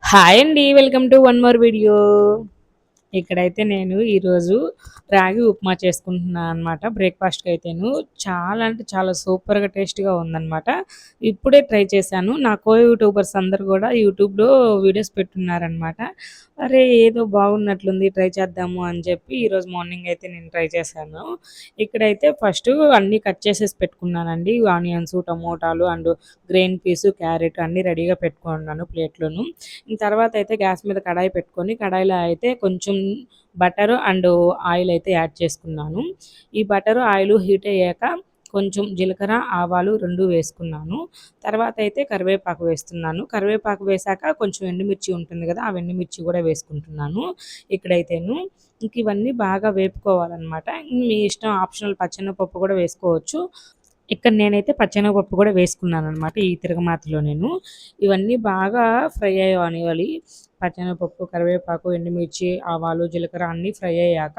Hi అండి. Welcome to one more video. ఇక్కడైతే నేను ఈరోజు రాగి ఉప్మా చేసుకుంటున్నాను అనమాట. బ్రేక్‌ఫాస్ట్‌కి అయితేను చాలా అంటే చాలా సూపర్‌గా టేస్ట్‌గా ఉందనమాట. ఇప్పుడే ట్రై చేశాను. నా యూట్యూబర్స్ అందరూ కూడా యూట్యూబ్‌లో వీడియోస్ పెట్టున్నారనమాట. అరే! ఏదో బాగున్నట్లుంది ట్రై చేద్దాము అని చెప్పి ఈరోజు మార్నింగ్ అయితే నేను ట్రై చేశాను. ఇక్కడైతే ఫస్టు అన్నీ కట్ చేసేసి పెట్టుకున్నానండి. ఆనియన్స్, టమోటాలు అండ్ గ్రీన్ పీసు, క్యారెట్ అన్నీ రెడీగా పెట్టుకున్నాను ప్లేట్‌లోను. తర్వాత అయితే గ్యాస్ మీద కడాయి పెట్టుకొని కడాయిలో అయితే కొంచెం బటరు అండ్ ఆయిల్ అయితే యాడ్ చేసుకున్నాను. ఈ బటరు, ఆయిలు హీట్ అయ్యాక కొంచెం జీలకర్ర, ఆవాలు 2 వేసుకున్నాను. తర్వాత అయితే కరివేపాకు వేస్తున్నాను. కరివేపాకు వేశాక కొంచెం ఎండుమిర్చి ఉంటుంది కదా! ఆ ఎండుమిర్చి కూడా వేసుకుంటున్నాను ఇక్కడైతేను. ఇంక ఇవన్నీ బాగా వేపుకోవాలనమాట. మీ ఇష్టం ఆప్షనల్ పచ్చెనపప్పు కూడా వేసుకోవచ్చు. ఇక్కడ నేనైతే పచ్చెనగపప్పు కూడా వేసుకున్నాననమాట ఈ తిరగమాతలో నేను. ఇవన్నీ బాగా ఫ్రై అవ్వనివ్వాలి. పచ్చెనగపప్పు, కరివేపాకు, ఎండుమిర్చి, ఆవాలు, జీలకర్ర అన్నీ ఫ్రై అయ్యాక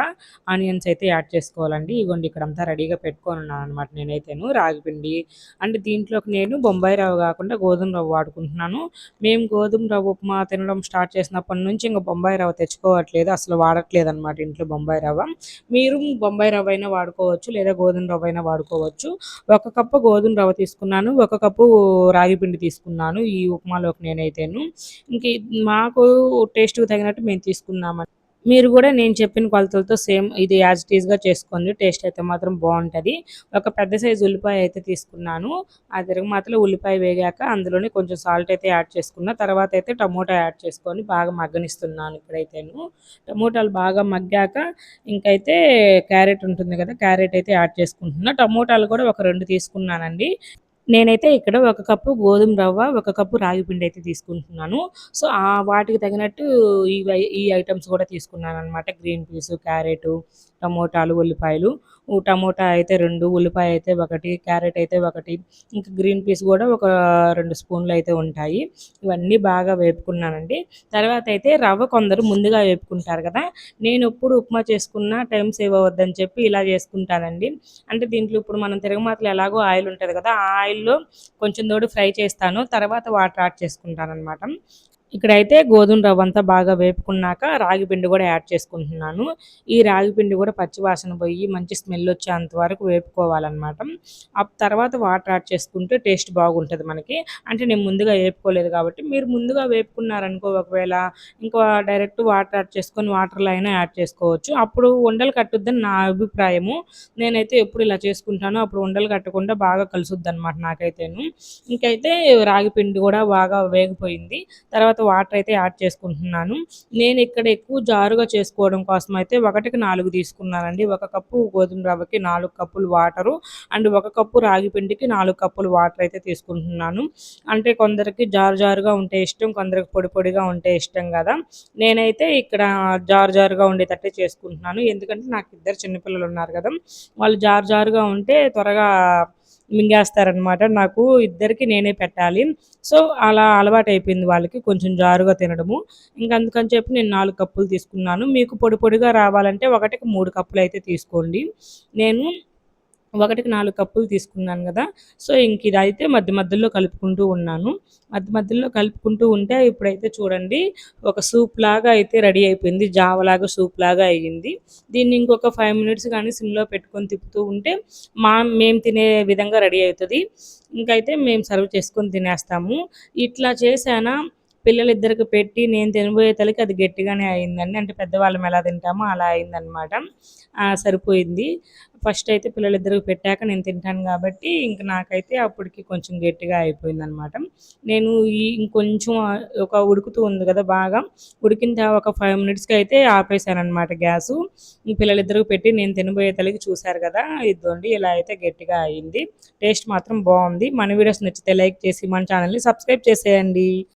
ఆనియన్స్ అయితే యాడ్ చేసుకోవాలండి. ఇగోండి ఇక్కడంతా రెడీగా పెట్టుకొనున్నాననమాట నేనైతేను. రాగిపిండి అంటే దీంట్లోకి నేను బొంబాయి రవ్వ కాకుండా గోధుమ రవ్వ వాడుకుంటున్నాను. మేము గోధుమ రవ్వ ఉప్మా తినడం స్టార్ట్ చేసినప్పటి నుంచి ఇంక బొంబాయి రవ్వ తెచ్చుకోవట్లేదు. అసలు వాడట్లేదనమాట ఇంట్లో బొంబాయి రవ్వ. మీరు బొంబాయి రవ్వ అయినా వాడుకోవచ్చు లేదా గోధుమ రవ్వ అయినా వాడుకోవచ్చు. ఒక కప్పు గోధుమ రవ్వ తీసుకున్నాను. ఒక కప్పు రాగి పిండి తీసుకున్నాను ఈ ఉప్మాలోకి నేనైతేను. ఇంక మాకు టేస్ట్‌కి తగినట్టు మేము తీసుకున్నామండి. మీరు గూడా నేను చెప్పిన కొలతలతో సేమ్ ఇది యాజ్ ఇట్ ఈస్‌గా చేసుకోండి. టేస్ట్ అయితే మాత్రం బావుంటది. ఒక పెద్ద సైజు ఉల్లిపాయ అయితే తీసుకున్నాను. ఆ తిరగమాతలో ఉల్లిపాయ వేగాక అందులోనే కొంచెం సాల్ట్ అయితే యాడ్ చేసుకున్న. తర్వాత అయితే టమోటా యాడ్ చేసుకొని బాగా మగ్గనిస్తున్నాను ఇక్కడైతేను. టమోటాలు బాగా మగ్గాక ఇంకైతే క్యారెట్ ఉంటుంది కదా! క్యారెట్ అయితే యాడ్ చేసుకుంటున్నా. టమోటాలు కూడా ఒక 2 తీసుకున్నానండి. నేనైతే ఇక్కడ ఒక కప్పు గోధుమ రవ్వ, ఒక కప్పు రాగి పిండి అయితే తీసుకుంటున్నాను. సో, వాటికి తగినట్టు ఈ ఐటెమ్స్ కూడా తీసుకున్నాననమాట. గ్రీన్ పీసు, క్యారెటు, టమోటాలు, ఉల్లిపాయలు. టమోటా అయితే 2, ఉల్లిపాయ అయితే 1, క్యారెట్ అయితే 1, ఇంకా గ్రీన్ పీస్ కూడా ఒక 2 స్పూన్లు అయితే ఉంటాయి. ఇవన్నీ బాగా వేపుకున్నానండి. తర్వాత అయితే రవ్వ కొందరు ముందుగా వేపుకుంటారు కదా! నేనెప్పుడు ఉప్మా చేసుకున్నా టైం సేవ్ అవ్వద్దని చెప్పి ఇలా చేసుకుంటానండి. అంటే దీంట్లో ఇప్పుడు మనం తిరగమాతలో ఎలాగో ఆయిల్ ఉంటది కదా! ఆ ఆయిల్‌లో కొంచెం ఫ్రై చేస్తాను. తర్వాత వాటర్ యాడ్ చేసుకుంటాననమాట. ఇక్కడైతే గోధుమ రవ్వంతా బాగా వేపుకున్నాక రాగి పిండి కూడా యాడ్ చేసుకుంటున్నాను. ఈ రాగి పిండి కూడా పచ్చి వాసన పోయి మంచి స్మెల్ వచ్చేంత వరకు వేపుకోవాలనమాట. తర్వాత వాటర్ యాడ్ చేసుకుంటే టేస్ట్ బాగుంటది మనకి. అంటే నేను ముందుగా వేపుకోలేదు కాబట్టి మీరు ముందుగా వేపుకున్నారనుకో ఒకవేళ ఇంకా డైరెక్ట్ వాటర్ యాడ్ చేసుకొని వాటర్‌లో అయినా యాడ్ చేసుకోవచ్చు. అప్పుడు ఉండలు కట్టుద్దని నా అభిప్రాయము. నేనైతే ఎప్పుడు ఇలా చేసుకుంటానో అప్పుడు ఉండలు కట్టకుండా బాగా కలుసుద్దనమాట నాకైతేను. ఇంకైతే రాగి పిండి కూడా బాగా వేగిపోయింది. తర్వాత వాటర్ అయితే యాడ్ చేసుకుంటున్నాను. నేను ఇక్కడ ఎక్కువ జారుగా చేసుకోవడం కోసం అయితే 1కి 4 తీసుకున్నానండి. ఒక కప్పు గోధుమ రవ్వకి 4 కప్పులు వాటరు అండ్ ఒక కప్పు రాగి పిండికి 4 కప్పులు వాటర్ అయితే తీసుకుంటున్నాను. అంటే కొందరికి జారు జారుగా ఉంటే ఇష్టం, కొందరికి పొడి పొడిగా ఉంటే ఇష్టం గదా! నేనైతే ఇక్కడ జారు జారుగా ఉండేటట్టే చేసుకుంటున్నాను. ఎందుకంటే నాకు ఇద్దరు చిన్న పిల్లలు ఉన్నారు గదా! వాళ్ళు జారు జారుగా ఉంటే త్వరగా మింగేస్తారనమాట. నాకు ఇద్దరికి నేనే పెట్టాలి. సో, అలా అలవాటయిపోయింది వాళ్ళకి కొంచెం జారుగా తినడము. ఇంక అందుకని చెప్పి నేను 4 కప్పులు తీసుకున్నాను. మీకు పొడి పొడిగా రావాలంటే 1కి 3 కప్పులయితే తీసుకోండి. నేను 1కి 4 కప్పులు తీసుకున్నాను గదా! సో, ఇంక ఇదైతే మధ్య మధ్యలో కలుపుకుంటూ ఉన్నాను. మధ్య మధ్యలో కలుపుకుంటూ ఉంటే ఇప్పుడైతే చూడండి ఒక సూప్‌లాగా అయితే రెడీ అయిపోయింది. జావలాగా సూప్‌లాగా అయ్యింది. దీన్ని ఇంకొక 5 మినిట్స్ గానీ సిమ్‌లో పెట్టుకొని తిప్పుతూ ఉంటే మేము తినే విధంగా రెడీ అయితది. ఇంకైతే మేము సర్వ్ చేసుకొని తినేస్తాము. ఇట్లా చేశానా పిల్లలిద్దరికి పెట్టి నేను తినబోయే తలకి అది గట్టిగానే అయిందండి. అంటే పెద్దవాళ్ళం ఎలా తింటామో అలా అయిందనమాట. సరిపోయింది. ఫస్ట్ అయితే పిల్లలిద్దరికి పెట్టాక నేను తింటాను గాబట్టి, ఇంక నాకైతే అప్పటికి కొంచెం గట్టిగా అయిపోయిందనమాట. నేను ఇంకొంచెం ఒక ఉడుకుతూ ఉంది గదా! బాగా ఉడికిన ఒక 5 మినిట్స్‌కి అయితే ఆపేసాననమాట గ్యాసు. ఈ పిల్లలిద్దరికి పెట్టి నేను తినబోయే తలకి చూసారు గదా! ఇదిగోండి ఇలా అయితే గట్టిగా అయింది. టేస్ట్ మాత్రం బావుంది. మన వీడియోస్ నచ్చితే లైక్ చేసి మన ఛానెల్‌ని సబ్స్క్రైబ్ చేసేయండి.